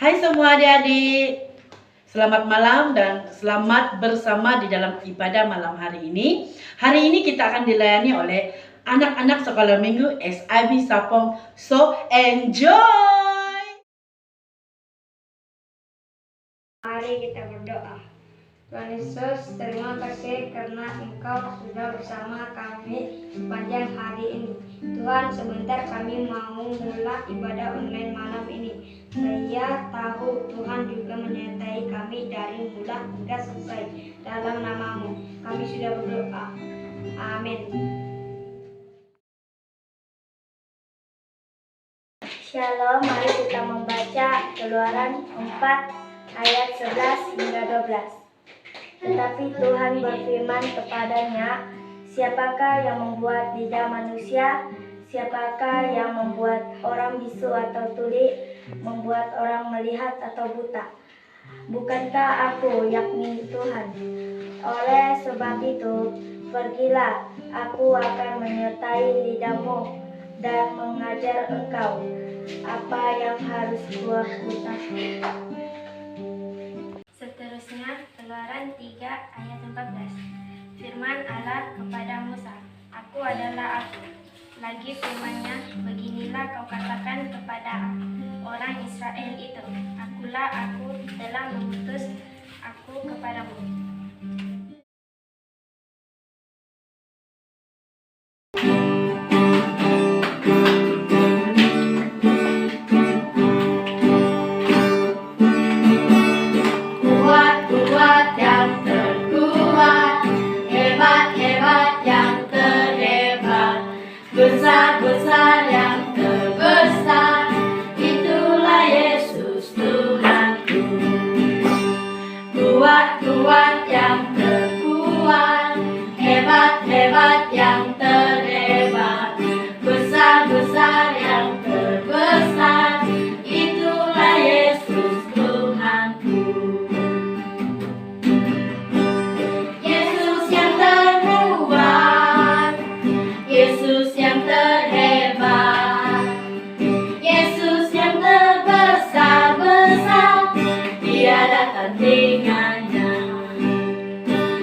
Hai semua adik-adik, selamat malam dan selamat bersama di dalam ibadah malam hari ini. Hari ini kita akan dilayani oleh anak-anak sekolah minggu SIB Sapong. So enjoy! Mari kita berdoa. Tuhan Yesus, terima kasih karena Engkau sudah bersama kami sepanjang hari ini. Tuhan, sebentar kami mau mulai ibadah online malam ini. Saya tahu Tuhan juga menyertai kami dari mulai hingga selesai. Dalam nama-Mu, kami sudah berdoa. Amin. Shalom, mari kita membaca Keluaran 4 ayat 11 hingga 12. Tetapi Tuhan berfirman kepadanya, siapakah yang membuat lidah manusia? Siapakah yang membuat orang bisu atau tuli, membuat orang melihat atau buta? Bukankah aku, yakni Tuhan? Oleh sebab itu, pergilah, aku akan menyertai lidahmu dan mengajar engkau apa yang harus kulakukan. Seterusnya, Keluaran 3 ayat 14. Firman Allah kepada Musa, Aku adalah aku. Lagi firman-Nya, beginilah kau katakan kepada orang Israel itu, Akulah aku telah mengutus aku kepadamu. Besar yang terbesar, itulah Yesus Tuhanku. Kuat yang terkuat, hebat yang terhebat, besar yang terbesar, itulah Yesus Tuhanku. Yesus yang terkuat, Yesus yang terhebat, Yesus yang terbesar, tiada tandingannya.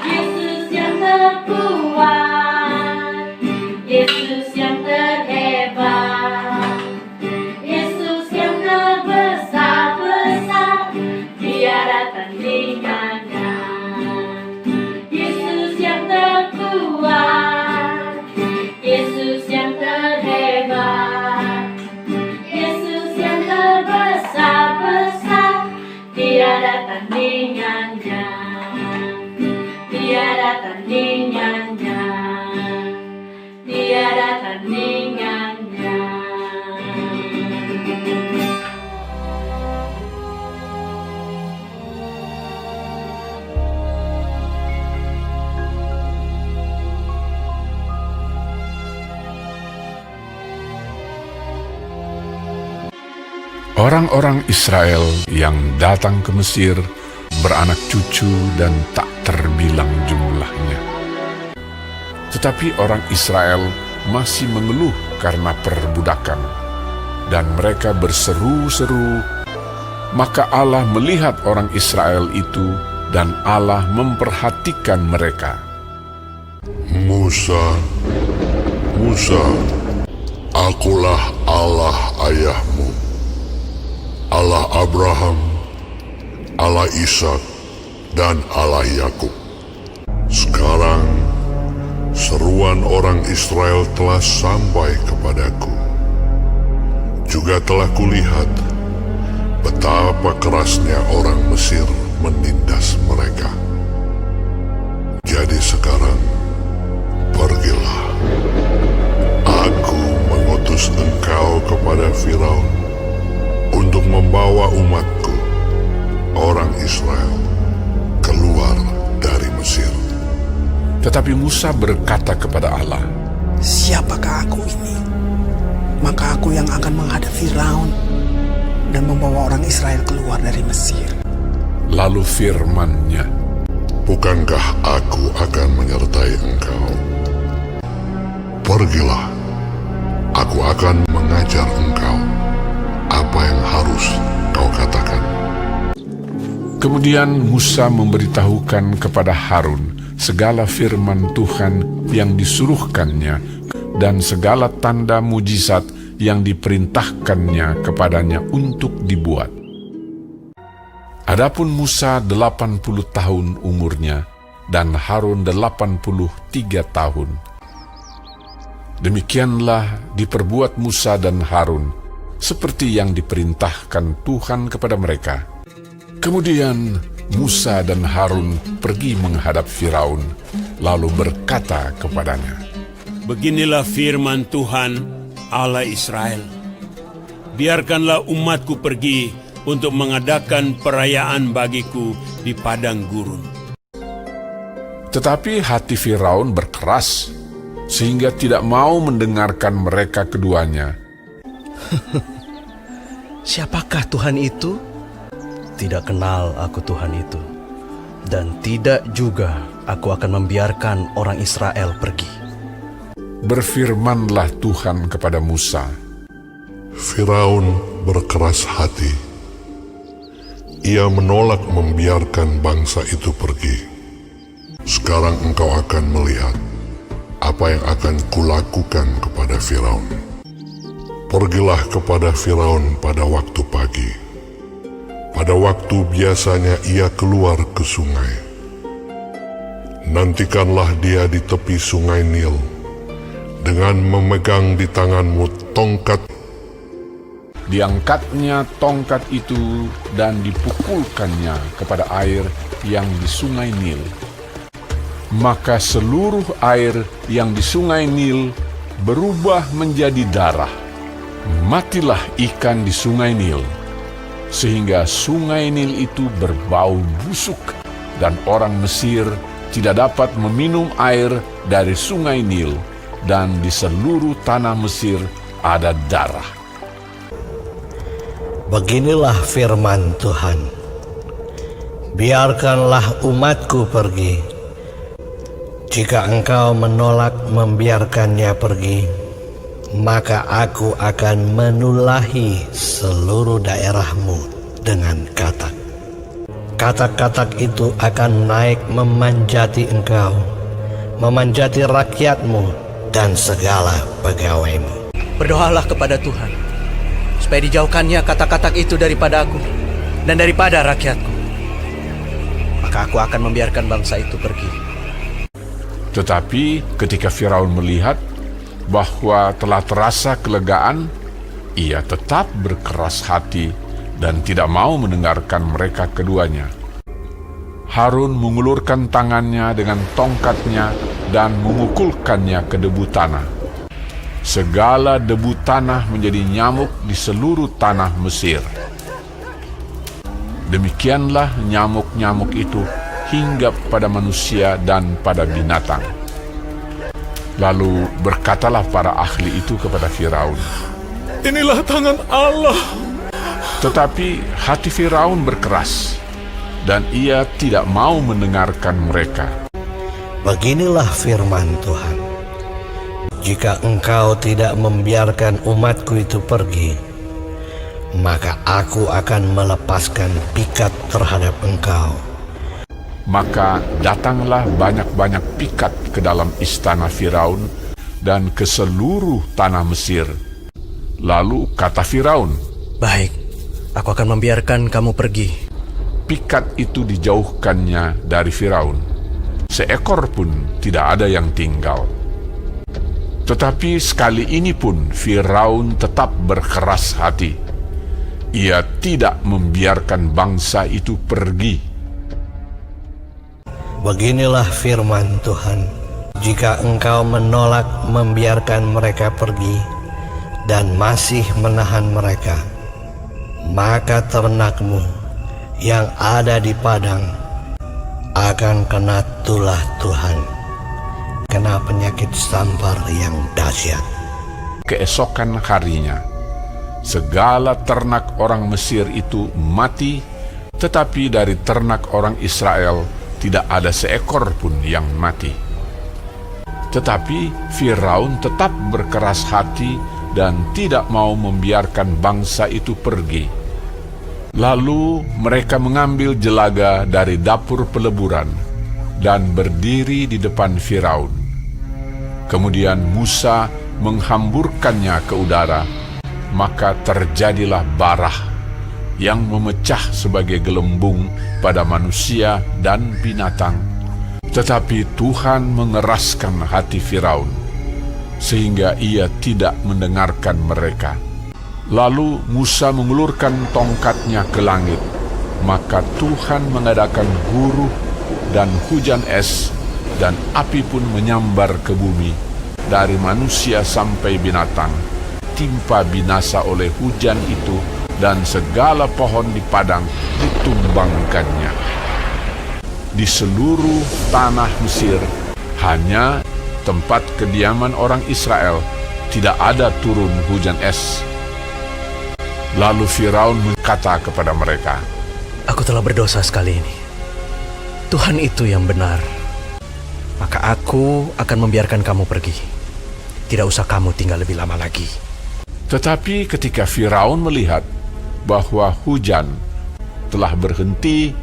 Yesus yang terkuat, Yesus yang terhebat, Yesus yang terbesar, tiada tandingannya. Yesus yang terkuat, Yesus yang terhebat, Yesus yang terbesar, tiada tandingannya, tiada tandingannya, tiada tandingannya. Orang-orang Israel yang datang ke Mesir beranak cucu dan tak terbilang jumlahnya. Tetapi orang Israel masih mengeluh karena perbudakan, dan mereka berseru-seru. Maka Allah melihat orang Israel itu, dan Allah memperhatikan mereka. Musa, akulah Allah ayahmu, Allah Abraham, Allah Ishak, dan Allah Yakub. Sekarang seruan orang Israel telah sampai kepadaku. Juga telah kulihat betapa kerasnya orang Mesir menindas mereka. Jadi sekarang pergilah, aku mengutus engkau kepada Firaun untuk membawa umatku, orang Israel, keluar dari Mesir. Tetapi Musa berkata kepada Allah, Siapakah aku ini? Maka aku yang akan menghadap Firaun dan membawa orang Israel keluar dari Mesir. Lalu firman-Nya, Bukankah aku akan menyertai engkau? Pergilah, aku akan mengajar engkau apa yang harus kau katakan. Kemudian Musa memberitahukan kepada Harun segala firman Tuhan yang disuruhkannya dan segala tanda mujizat yang diperintahkannya kepadanya untuk dibuat. Adapun Musa 80 tahun umurnya dan Harun 83 tahun. Demikianlah diperbuat Musa dan Harun seperti yang diperintahkan Tuhan kepada mereka. Kemudian Musa dan Harun pergi menghadap Firaun, lalu berkata kepadanya, Beginilah firman Tuhan Allah Israel. Biarkanlah umatku pergi untuk mengadakan perayaan bagiku di padang gurun. Tetapi hati Firaun berkeras, sehingga tidak mau mendengarkan mereka keduanya. Siapakah Tuhan itu? Tidak kenal aku Tuhan itu, dan tidak juga aku akan membiarkan orang Israel pergi. Berfirmanlah Tuhan kepada Musa, Firaun berkeras hati. Ia menolak membiarkan bangsa itu pergi. Sekarang engkau akan melihat apa yang akan kulakukan kepada Firaun. Pergilah kepada Firaun pada waktu pagi, pada waktu biasanya ia keluar ke sungai. Nantikanlah dia di tepi sungai Nil, dengan memegang di tanganmu tongkat. Diangkatnya tongkat itu dan dipukulkannya kepada air yang di sungai Nil. Maka seluruh air yang di sungai Nil berubah menjadi darah. Matilah ikan di sungai Nil, sehingga sungai Nil itu berbau busuk, dan orang Mesir tidak dapat meminum air dari sungai Nil, dan di seluruh tanah Mesir ada darah. Beginilah firman Tuhan, biarkanlah umatku pergi. Jika engkau menolak membiarkannya pergi, maka aku akan menulahi seluruh daerahmu dengan katak. Katak-katak itu akan naik memanjati engkau, memanjati rakyatmu dan segala pegawaimu. Berdoalah kepada Tuhan, supaya dijauhkannya katak-katak itu daripada aku dan daripada rakyatku. Maka aku akan membiarkan bangsa itu pergi. Tetapi ketika Firaun melihat bahwa telah terasa kelegaan, ia tetap berkeras hati dan tidak mau mendengarkan mereka keduanya. Harun mengulurkan tangannya dengan tongkatnya dan memukulkannya ke debu tanah. Segala debu tanah menjadi nyamuk di seluruh tanah Mesir. Demikianlah nyamuk-nyamuk itu hinggap pada manusia dan pada binatang. Lalu berkatalah para ahli itu kepada Firaun, Inilah tangan Allah. tetapi hati Firaun berkeras, dan ia tidak mau mendengarkan mereka. Beginilah firman Tuhan, jika engkau tidak membiarkan umatku itu pergi, maka aku akan melepaskan pikat terhadap engkau. Maka datanglah banyak-banyak pikat ke dalam istana Firaun dan ke seluruh tanah Mesir. Lalu kata Firaun, Baik, aku akan membiarkan kamu pergi. pikat itu dijauhkannya dari Firaun. Seekor pun tidak ada yang tinggal. Tetapi sekali ini pun Firaun tetap berkeras hati. Ia tidak membiarkan bangsa itu pergi. Beginilah firman Tuhan, jika engkau menolak membiarkan mereka pergi dan masih menahan mereka, maka ternakmu yang ada di padang akan kena tulah Tuhan, kena penyakit sampar yang dahsyat. Keesokan harinya, segala ternak orang Mesir itu mati, tetapi dari ternak orang Israel tidak ada seekor pun yang mati. Tetapi Firaun tetap berkeras hati dan tidak mau membiarkan bangsa itu pergi. Lalu mereka mengambil jelaga dari dapur peleburan dan berdiri di depan Firaun. Kemudian Musa menghamburkannya ke udara, maka terjadilah barah yang memecah sebagai gelembung pada manusia dan binatang. Tetapi Tuhan mengeraskan hati Firaun, sehingga ia tidak mendengarkan mereka. Lalu Musa mengulurkan tongkatnya ke langit, maka Tuhan mengadakan guruh dan hujan es, dan api pun menyambar ke bumi, dari manusia sampai binatang, timpa binasa oleh hujan itu, dan segala pohon di padang ditumbangkannya. Di seluruh tanah Mesir, hanya tempat kediaman orang Israel, tidak ada turun hujan es. Lalu Firaun berkata kepada mereka, Aku telah berdosa sekali ini. Tuhan itu yang benar. Maka aku akan membiarkan kamu pergi. Tidak usah kamu tinggal lebih lama lagi. Tetapi ketika Firaun melihat bahwa hujan telah berhenti,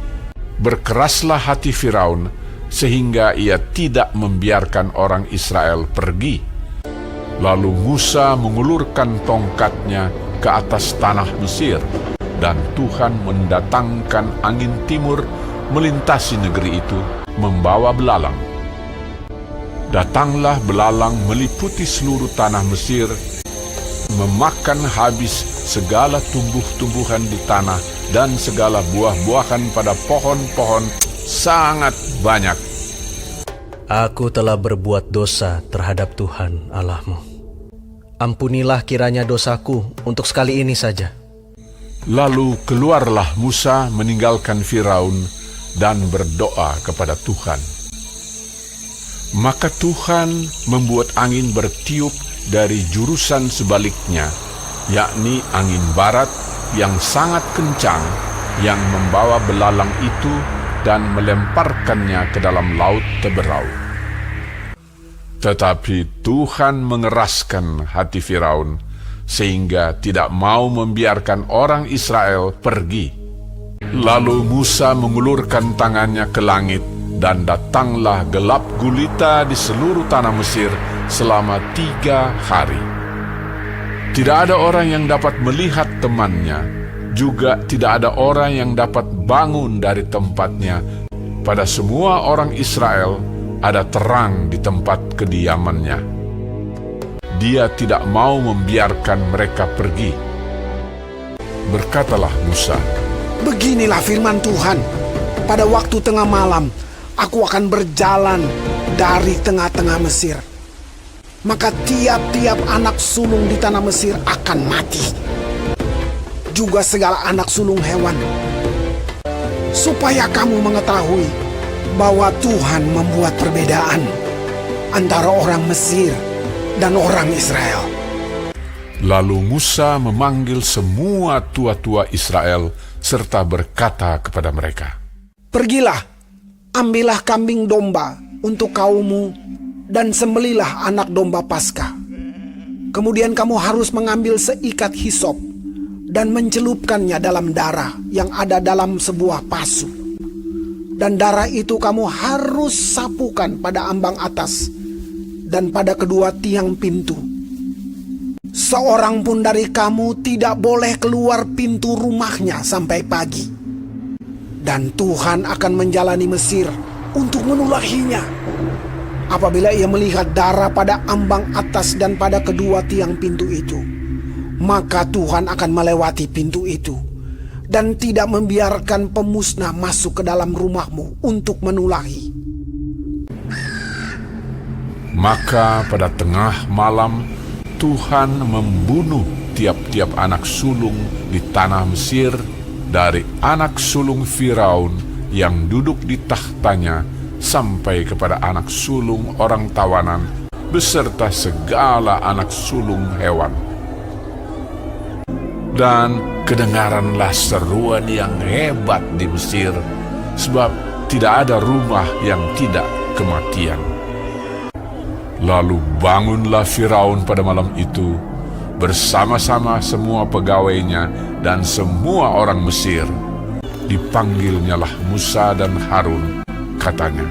berkeraslah hati Firaun sehingga ia tidak membiarkan orang Israel pergi. Lalu Musa mengulurkan tongkatnya ke atas tanah Mesir, dan Tuhan mendatangkan angin timur melintasi negeri itu, membawa belalang. Datanglah belalang meliputi seluruh tanah Mesir, memakan habis segala tumbuh-tumbuhan di tanah dan segala buah-buahan pada pohon-pohon sangat banyak. Aku telah berbuat dosa terhadap Tuhan Allahmu. Ampunilah kiranya dosaku untuk sekali ini saja. Lalu keluarlah Musa meninggalkan Firaun dan berdoa kepada Tuhan. Maka Tuhan membuat angin bertiup dari jurusan sebaliknya, yakni angin barat yang sangat kencang, yang membawa belalang itu dan melemparkannya ke dalam laut Teberau. Tetapi Tuhan mengeraskan hati Firaun, sehingga tidak mau membiarkan orang Israel pergi. Lalu Musa mengulurkan tangannya ke langit, dan datanglah gelap gulita di seluruh tanah Mesir selama 3 hari. Tidak ada orang yang dapat melihat temannya, juga tidak ada orang yang dapat bangun dari tempatnya. Pada semua orang Israel ada terang di tempat kediamannya. Dia tidak mau membiarkan mereka pergi. Berkatalah Musa, Beginilah firman Tuhan, pada waktu tengah malam, aku akan berjalan dari tengah-tengah Mesir. Maka tiap-tiap anak sulung di tanah Mesir akan mati, juga segala anak sulung hewan. Supaya kamu mengetahui bahwa Tuhan membuat perbedaan antara orang Mesir dan orang Israel. Lalu Musa memanggil semua tua-tua Israel serta berkata kepada mereka, Pergilah, ambillah kambing domba untuk kaummu dan sembelilah anak domba Paskah. Kemudian kamu harus mengambil seikat hisop dan mencelupkannya dalam darah yang ada dalam sebuah pasu. Dan darah itu kamu harus sapukan pada ambang atas dan pada kedua tiang pintu. Seorang pun dari kamu tidak boleh keluar pintu rumahnya sampai pagi. Dan Tuhan akan menjalani Mesir untuk menulahinya. Apabila ia melihat darah pada ambang atas dan pada kedua tiang pintu itu, maka Tuhan akan melewati pintu itu dan tidak membiarkan pemusnah masuk ke dalam rumahmu untuk menulahi. Maka pada tengah malam Tuhan membunuh tiap-tiap anak sulung di tanah Mesir, dari anak sulung Firaun yang duduk di tahtanya sampai kepada anak sulung orang tawanan beserta segala anak sulung hewan. Dan kedengaranlah seruan yang hebat di Mesir, sebab tidak ada rumah yang tidak kematian. Lalu bangunlah Firaun pada malam itu, bersama-sama semua pegawainya dan semua orang Mesir. Dipanggilnyalah Musa dan Harun, katanya,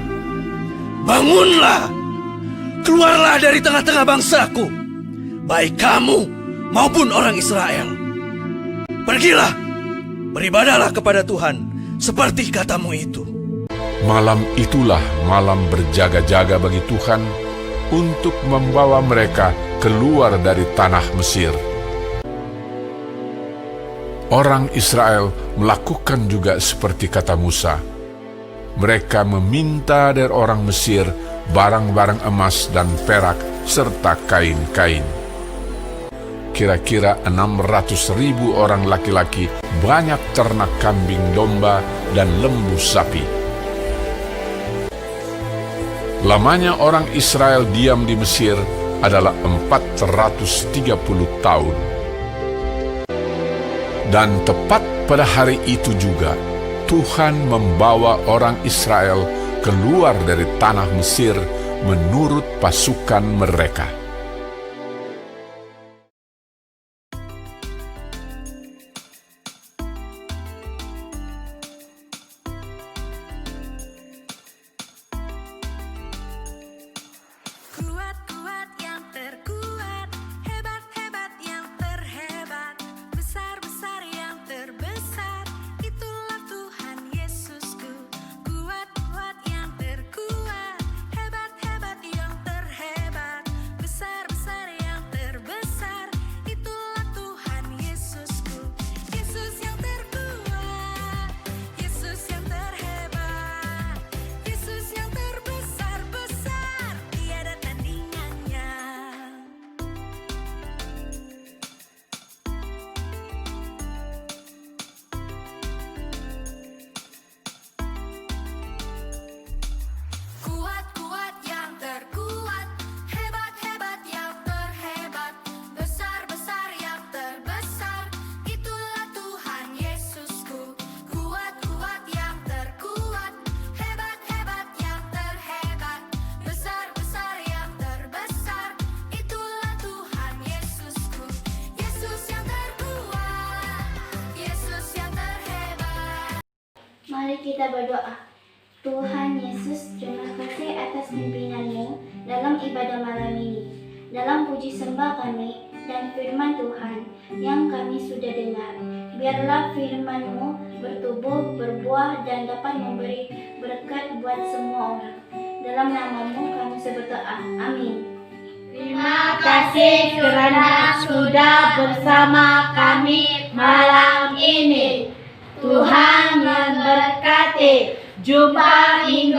Bangunlah, keluarlah dari tengah-tengah bangsaku, baik kamu maupun orang Israel. Pergilah, beribadahlah kepada Tuhan seperti katamu itu. Malam itulah malam berjaga-jaga bagi Tuhan untuk membawa mereka keluar dari tanah Mesir. Orang Israel melakukan juga seperti kata Musa. Mereka meminta dari orang Mesir barang-barang emas dan perak serta kain-kain. Kira-kira 600.000 orang laki-laki, banyak ternak kambing domba dan lembu sapi. Lamanya orang Israel diam di Mesir adalah 430 tahun. Dan tepat pada hari itu juga, Tuhan membawa orang Israel keluar dari tanah Mesir menurut pasukan mereka. Kuat-kuat yang terkuat, hebat-hebat yang terhebat, besar-besar yang terbesar, itulah Tuhan Yesusku. Kuat-kuat yang terkuat, hebat-hebat yang terhebat, besar-besar yang terbesar, itulah Tuhan Yesusku. Yesus yang terkuat, Yesus yang terhebat, Yesus yang terbesar-besar, tiada tandingannya. Kuat-kuat yang terkuat, hebat-hebat yang terhebat, besar-besar yang terbesar, itulah Tuhan Yesusku. Kuat-kuat yang terkuat, hebat-hebat yang terhebat, besar-besar yang terbesar, itulah Tuhan Yesusku. Yesus yang terkuat, Yesus yang terhebat. Mari kita berdoa. Tuhan Yesus, terima kasih atas pimpinan-Mu dalam ibadah malam ini, dalam puji sembah kami dan firman Tuhan yang kami sudah dengar. Biarlah firman-Mu bertumbuh, berbuah, dan dapat memberi berkat buat semua orang. Dalam nama-Mu kami berdoa. Amin. Terima kasih kerana sudah bersama kami malam ini. Tuhan memberkati. Jumpa minggu